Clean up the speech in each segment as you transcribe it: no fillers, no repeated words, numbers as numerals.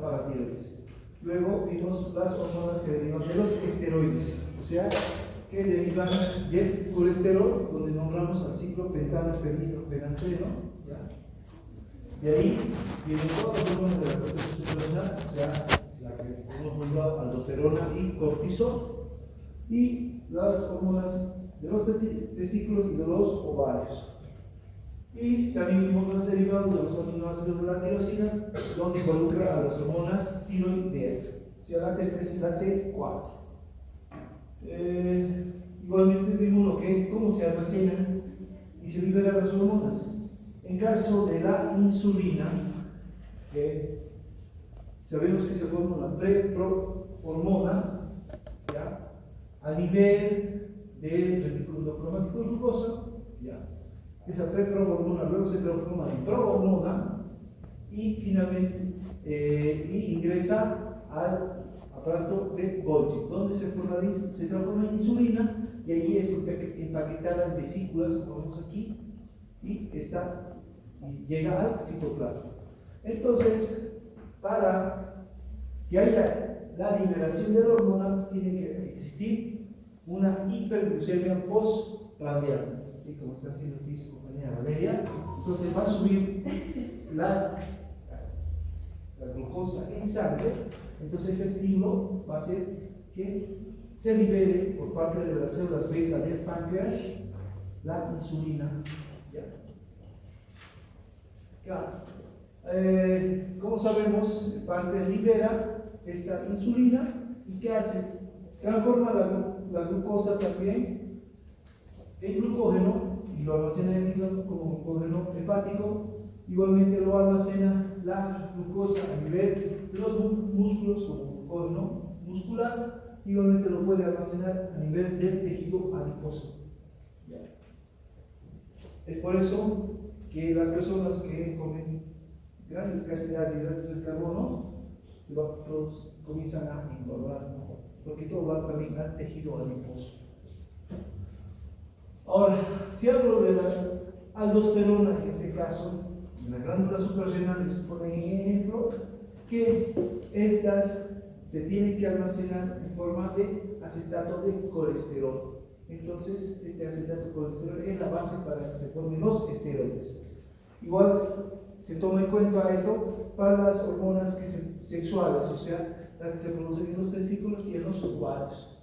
paratiroides. Luego vimos las hormonas que derivan de los esteroides, o sea, que derivan del colesterol, donde nombramos al ciclo pentano, fenantreno, ¿ya? De ahí vienen todas las hormonas de la corteza suprarrenal, o sea, la que hemos nombrado aldosterona y cortisol, y las hormonas de los testículos y de los ovarios. Y también vimos los derivados de los aminoácidos de la tirosina, donde involucra a las hormonas tiroideas, o sea, la T3 y la T4. Igualmente vimos cómo se almacenan y se liberan las hormonas. En caso de la insulina, sabemos que se forma una preprohormona, ¿ya?, a nivel del retículo endocromático rugoso, ¿ya? Esa preprohormona luego se transforma en prohormona y finalmente ingresa al aparato de Golgi, donde se transforma en insulina y ahí es empaquetada en vesículas, como vemos aquí, y llega al citoplasma. Entonces, para que haya la liberación de la hormona, tiene que existir una hiperglucemia postprandial, así como está haciendo aquí su compañera Valeria. Entonces va a subir la glucosa en sangre. Entonces ese estímulo va a hacer que se libere por parte de las células beta del páncreas la insulina. ¿Ya? Claro. Como sabemos, el páncreas libera esta insulina y ¿qué hace? Transforma la glucosa también en glucógeno y lo almacena en el hígado como glucógeno hepático. Igualmente lo almacena la glucosa a nivel de los músculos como glucógeno muscular. Igualmente lo puede almacenar a nivel del tejido adiposo. Es por eso que las personas que comen grandes cantidades de hidratos de carbono comienzan a engordar, ¿no? Porque todo va también al tejido adiposo. Ahora, si hablo de la aldosterona, en este caso, en la glándula suprarrenal, les ponen en ejemplo que estas se tienen que almacenar en forma de acetato de colesterol. Entonces, este acetato de colesterol es la base para que se formen los esteroides. Igual se toma en cuenta esto para las hormonas sexuales, o sea, las que se producen en los testículos y en los ovarios.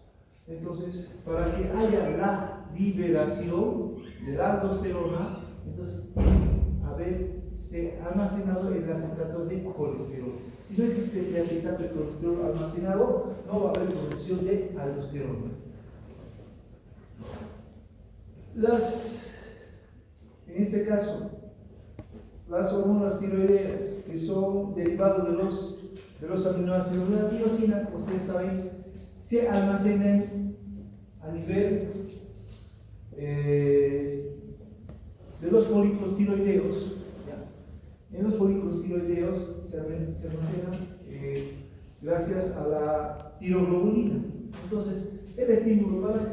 Entonces, para que haya la liberación de la aldosterona, entonces tiene que haberse almacenado el acetato de colesterol. Si no existe el acetato de colesterol almacenado, no va a haber producción de aldosterona. En este caso, las hormonas tiroideas, que son derivados de los aminoácidos de la tirosina, como ustedes saben, se almacenan a nivel de los folículos tiroideos. ¿Ya? En los folículos tiroideos se almacenan gracias a la tiroglobulina. Entonces, el estímulo para que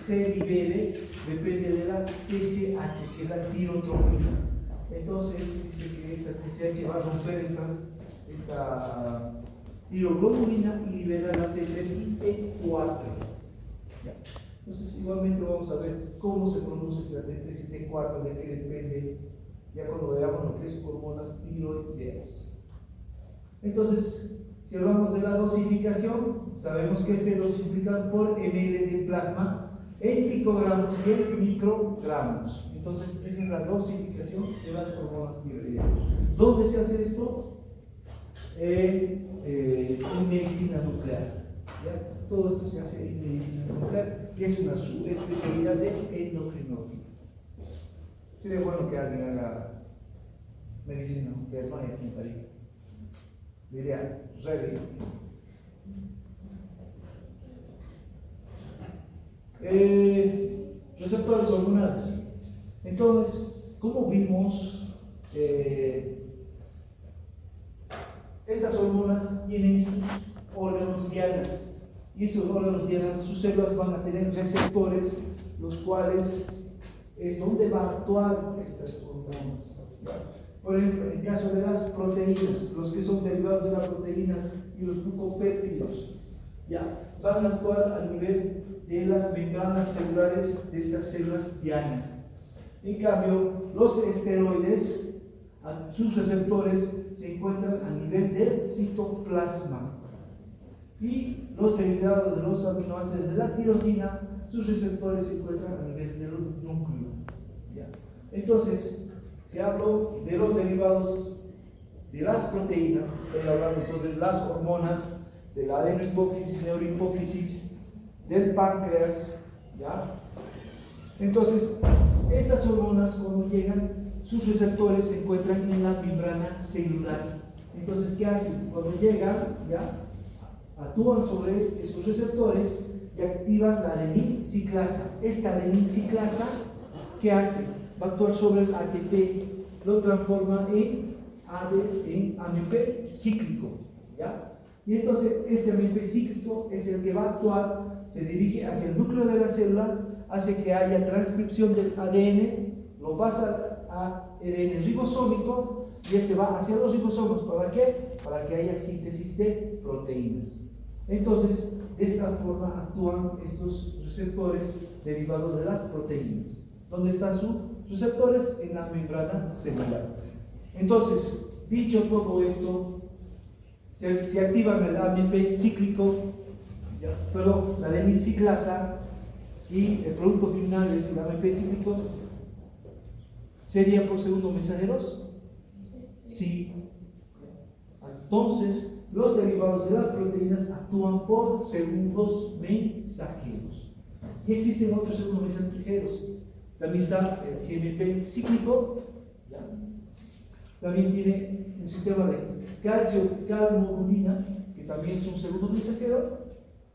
se libere depende de la TSH, que es la tirotropina. Entonces, dice que esta TSH va a romper esta tiroglobulina y libera la T3 y T4. ¿Ya? Entonces, igualmente vamos a ver cómo se produce la T3 y T4, de qué depende, ya cuando veamos lo que es hormonas tiroideas. Entonces, si hablamos de la dosificación, sabemos que se dosifica por ml de plasma en picogramos y en microgramos. Entonces, esa es la dosificación de las hormonas tiroideas. ¿Dónde se hace esto? En medicina nuclear. ¿Ya? Todo esto se hace en medicina nuclear, que es una subespecialidad de endocrinología. Sería bueno que alguien haga medicina nuclear, no hay aquí en París. Diría, Revi. Receptores hormonales. Entonces, ¿cómo vimos? Estas hormonas tienen sus órganos dianas, y esos órganos dianas, sus células van a tener receptores, los cuales es donde va a actuar estas hormonas. Por ejemplo, en el caso de las proteínas, los que son derivados de las proteínas y los glucopéptidos, ya, van a actuar a nivel de las membranas celulares de estas células diana. En cambio, los esteroides, sus receptores se encuentran a nivel del citoplasma. Y los derivados de los aminoácidos de la tirosina, sus receptores se encuentran a nivel del núcleo. ¿Ya? Entonces, si hablo de los derivados de las proteínas, estoy hablando entonces de las hormonas, de la adenohipófisis, neurohipófisis, del páncreas, ¿ya? Entonces, estas hormonas cuando llegan, sus receptores se encuentran en la membrana celular. Entonces, ¿qué hacen? Cuando llegan, ¿ya?, actúan sobre esos receptores y activan la adenyl-ciclasa. Esta adenyl-ciclasa, ¿qué hace? Va a actuar sobre el ATP, lo transforma en AMP cíclico, ¿ya? Y entonces este AMP cíclico es el que va a actuar, se dirige hacia el núcleo de la célula, hace que haya transcripción del ADN, lo pasa a ADN ribosómico y este va hacia los ribosomas. ¿Para qué? Para que haya síntesis de proteínas. Entonces, de esta forma actúan estos receptores derivados de las proteínas. ¿Dónde están sus receptores? En la membrana celular. Entonces, dicho todo esto, se activan el AMP cíclico, la adenyl-ciclasa, y el producto final es el AMP cíclico. ¿Serían por segundo mensajeros? Sí. Entonces, los derivados de las proteínas actúan por segundos mensajeros. Y existen otros segundos mensajeros. También está el GMP cíclico, ¿ya? También tiene un sistema de calcio-calmodulina, que también es un segundo mensajero,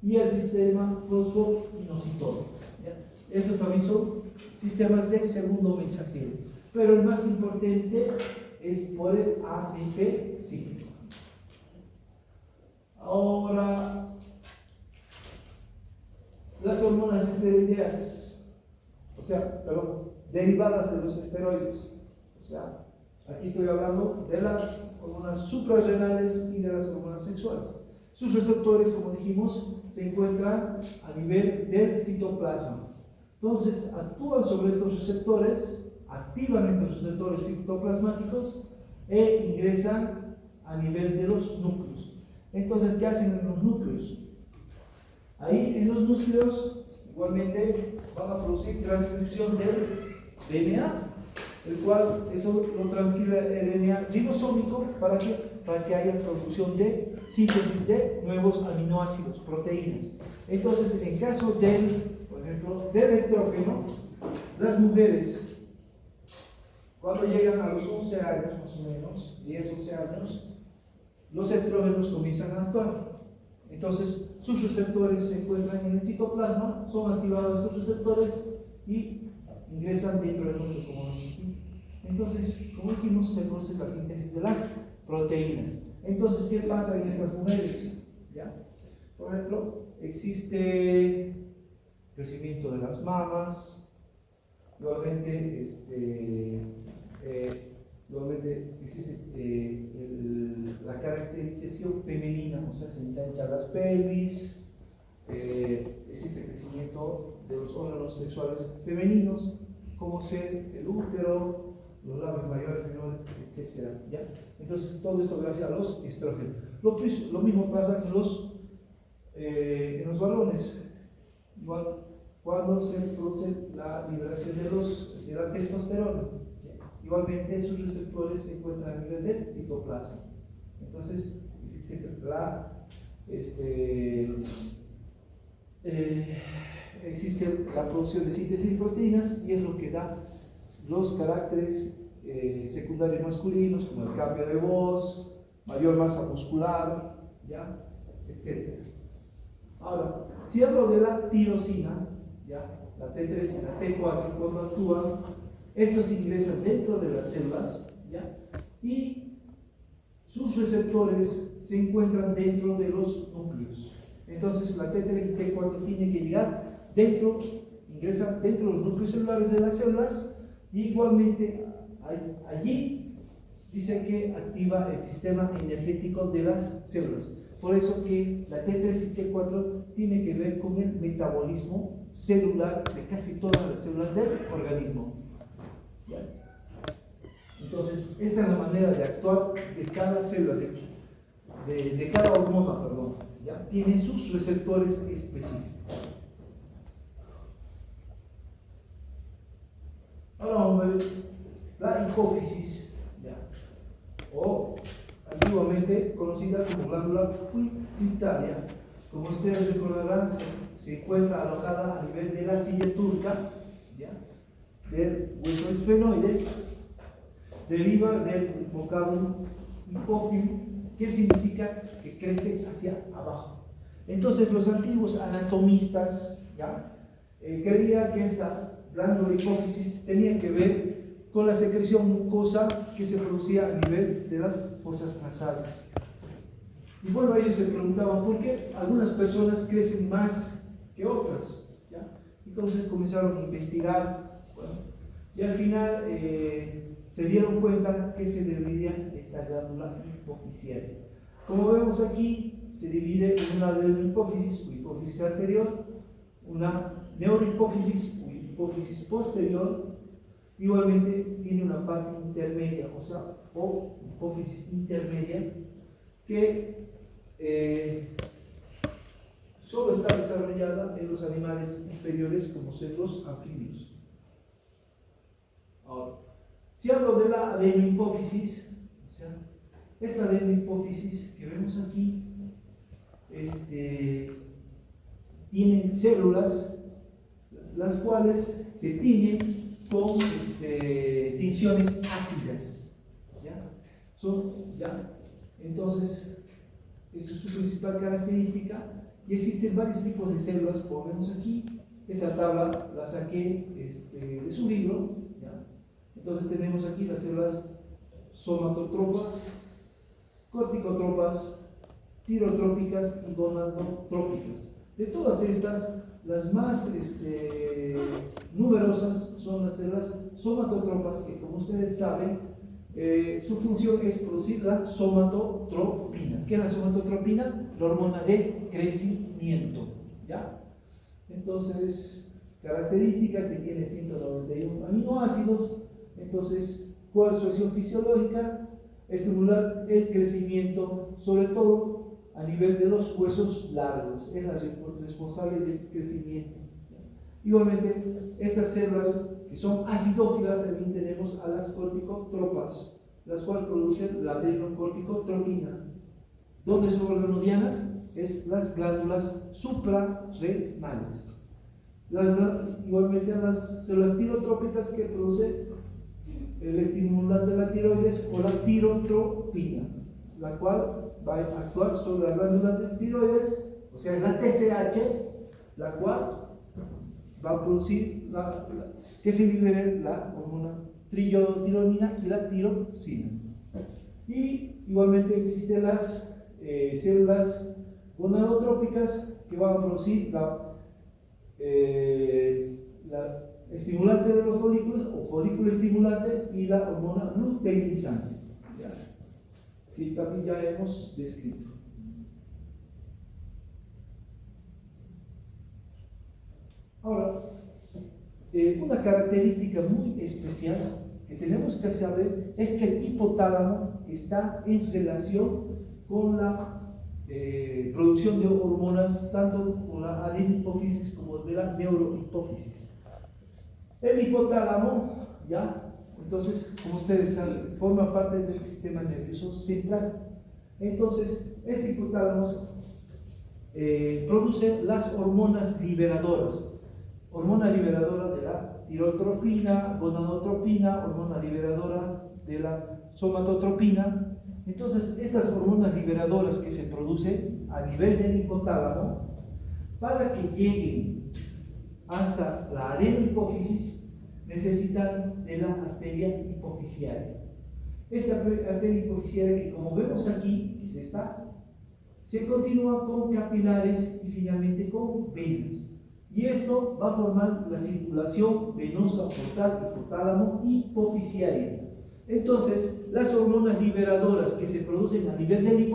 y el sistema fosfoinositol. Estos también son sistemas de segundo mensajero. Pero el más importante es por el AMP cíclico. Ahora, las hormonas esteroideas, derivadas de los esteroides. Aquí estoy hablando de las hormonas suprarrenales y de las hormonas sexuales. Sus receptores, como dijimos, se encuentran a nivel del citoplasma. Entonces, actúan sobre estos receptores, activan estos receptores citoplasmáticos e ingresan a nivel de los núcleos. Entonces, ¿qué hacen en los núcleos? Ahí en los núcleos igualmente van a producir transcripción del DNA, el cual eso lo transcribe el DNA ribosómico para que haya producción de síntesis de nuevos aminoácidos, proteínas. Entonces, en caso por ejemplo, del estrógeno, las mujeres, cuando llegan a los 11 años, más o menos, 10, 11 años, los estrógenos comienzan a actuar. Entonces, sus receptores se encuentran en el citoplasma, son activados estos receptores y ingresan dentro del núcleo, como aquí. Entonces, como dijimos, se produce la síntesis de las proteínas. Entonces, ¿qué pasa en estas mujeres? ¿Ya? Por ejemplo, existe crecimiento de las mamas, igualmente existe la caracterización femenina, o sea, se ensancha las pelvis, existe crecimiento de los órganos sexuales femeninos, como ser el útero, los labios mayores, menores, etc. ¿Ya? Entonces, todo esto gracias a los estrógenos. Lo mismo pasa en los varones. Igual, cuando se produce la liberación de la testosterona, igualmente sus receptores se encuentran a nivel del citoplasma. Entonces, existe la producción de síntesis de proteínas y es lo que da los caracteres secundarios masculinos, como el cambio de voz, mayor masa muscular, ¿ya?, etc. Ahora, si hablo de la tirosina, ¿ya?, la T3 y la T4, cuando actúan, estos ingresan dentro de las células, ¿ya?, y sus receptores se encuentran dentro de los núcleos. Entonces, la T3 y T4 tienen que llegar dentro, ingresan dentro de los núcleos celulares de las células, y igualmente allí dice que activa el sistema energético de las células. Por eso que la T3 y T4 tiene que ver con el metabolismo celular de casi todas las células del organismo. ¿Ya? Entonces, esta es la manera de actuar de cada célula, de cada hormona, perdón. ¿Ya? Tiene sus receptores específicos. Ahora vamos a ver la hipófisis, ¿ya? O antiguamente conocida como glándula pituitaria. Como ustedes recordarán, se encuentra alojada a nivel de la silla turca, ¿ya? Del hueso esfenoides, deriva del vocablo hipófilo, que significa que crece hacia abajo. Entonces los antiguos anatomistas, ¿ya? Creían que esta glándula hipófisis tenía que ver con la secreción mucosa que se producía a nivel de las fosas nasales. Y bueno, ellos se preguntaban por qué algunas personas crecen más que otras, ¿ya? Y entonces comenzaron a investigar, bueno, y al final se dieron cuenta que se dividía esta glándula hipofisiaria. Como vemos aquí, se divide en una adenohipófisis o hipófisis anterior, una neurohipófisis o hipófisis posterior. Igualmente tiene una parte intermedia, o hipófisis intermedia, que solo está desarrollada en los animales inferiores, como son los anfibios. Ahora, si hablo de la adenohipófisis, esta adenohipófisis que vemos aquí, tienen células las cuales se tiñen con tinciones ácidas, ¿ya? Entonces, esa es su principal característica, y existen varios tipos de células, como vemos aquí. Esa tabla la saqué de su libro, ¿ya? Entonces tenemos aquí las células somatotropas, corticotropas, tirotrópicas y gonadotrópicas. De todas estas, las más numerosas son las células somatotropas, que, como ustedes saben, su función es producir la somatotropina. ¿Qué es la somatotropina? La hormona de crecimiento, ¿ya? Entonces, característica que tiene 191 aminoácidos. Entonces, ¿cuál es su acción fisiológica? Estimular el crecimiento, sobre todo a nivel de los huesos largos. Es la responsable del crecimiento. Igualmente, estas células que son acidófilas, también tenemos a las corticotropas, las cuales producen la adenocorticotropina. ¿Dónde es su órgano diana? Es las glándulas suprarrenales. Igualmente, las células tirotrópicas, que producen el estimulante de la tiroides o la tirotropina, la cual va a actuar sobre la glándula de tiroides, o sea, la TSH, la cual va a producir que se libere la hormona triiotironina y la tiroxina. Y igualmente existen las células gonadotrópicas, que van a producir la estimulante de los folículos o folículo estimulante y la hormona luteinizante, que también ya hemos descrito. Ahora, una característica muy especial que tenemos que saber es que el hipotálamo está en relación con la producción de hormonas, tanto con la adenohipófisis como de la neurohipófisis. El hipotálamo, ¿ya? Entonces, como ustedes saben, forma parte del sistema nervioso central. Entonces, este hipotálamo produce las hormonas liberadoras. Hormona liberadora de la tirotropina, gonadotropina, hormona liberadora de la somatotropina. Entonces, estas hormonas liberadoras que se producen a nivel del hipotálamo, para que lleguen hasta la adenohipófisis, necesitan de la arteria hipofisiaria. Esta arteria hipofisiaria, que como vemos aquí, es esta, se continúa con capilares y finalmente con venas. Y esto va a formar la circulación venosa portal hipotálamo hipofisiaria. Entonces, las hormonas liberadoras que se producen a nivel del hipotálamo